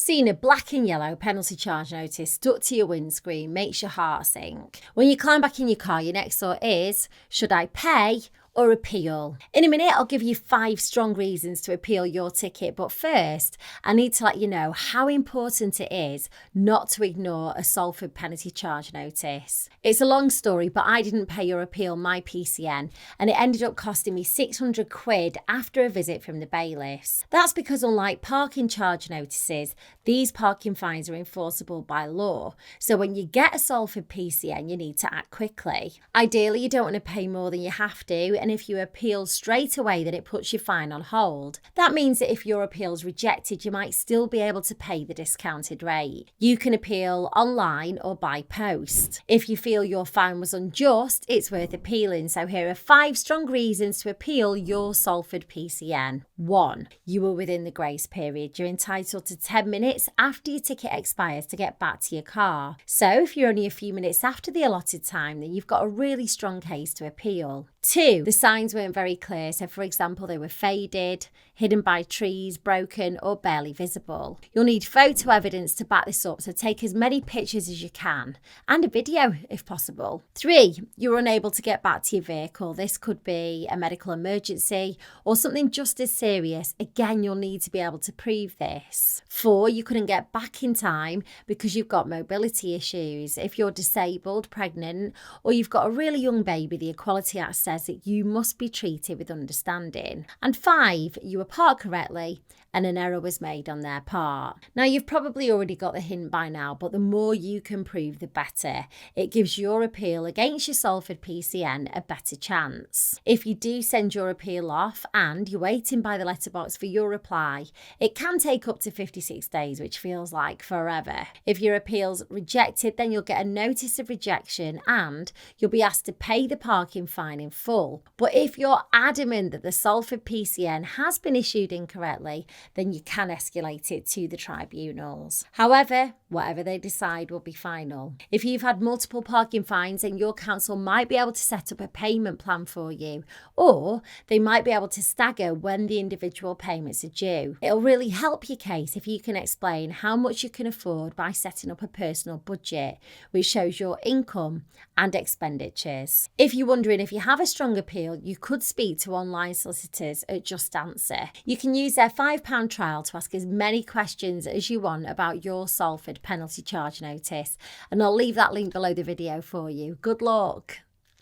Seeing a black and yellow penalty charge notice stuck to your windscreen makes your heart sink. When you climb back in your car, your next thought is, should I pay or appeal? In a minute, I'll give you 5 strong reasons to appeal your ticket, but first, I need to let you know how important it is not to ignore a Salford penalty charge notice. It's a long story, but I didn't pay or appeal my PCN, and it ended up costing me £600 after a visit from the bailiffs. That's because unlike parking charge notices, these parking fines are enforceable by law, so when you get a Salford PCN, you need to act quickly. Ideally, you don't want to pay more than you have to, and if you appeal straight away, then it puts your fine on hold. That means that if your appeal is rejected, you might still be able to pay the discounted rate. You can appeal online or by post. If you feel your fine was unjust, it's worth appealing. So here are 5 strong reasons to appeal your Salford PCN. 1. You were within the grace period. You're entitled to 10 minutes after your ticket expires to get back to your car. So if you're only a few minutes after the allotted time, then you've got a really strong case to appeal. 2. The signs weren't very clear, so for example they were faded, hidden by trees, broken or barely visible. You'll need photo evidence to back this up, so take as many pictures as you can, and a video if possible. 3. You were unable to get back to your vehicle. This could be a medical emergency or something just as serious. Again, you'll need to be able to prove this. 4. You couldn't get back in time because you've got mobility issues. If you're disabled, pregnant, or you've got a really young baby, the Equality Act says that you must be treated with understanding. And 5, you were parked correctly and an error was made on their part. Now, you've probably already got the hint by now, but the more you can prove, the better. It gives your appeal against your Salford PCN a better chance. If you do send your appeal off and you're waiting by the letterbox for your reply, it can take up to 56 days, which feels like forever. If your appeal's rejected, then you'll get a notice of rejection and you'll be asked to pay the parking fine in full. But if you're adamant that the Salford PCN has been issued incorrectly, then you can escalate it to the tribunals. However, whatever they decide will be final. If you've had multiple parking fines, then your council might be able to set up a payment plan for you, or they might be able to stagger when the individual payments are due. It'll really help your case if you can explain how much you can afford by setting up a personal budget, which shows your income and expenditures. If you're wondering if you have a strong appeal, you could speak to online solicitors at JustAnswer. You can use their £5 trial to ask as many questions as you want about your Salford penalty charge notice, and I'll leave that link below the video for you. Good luck.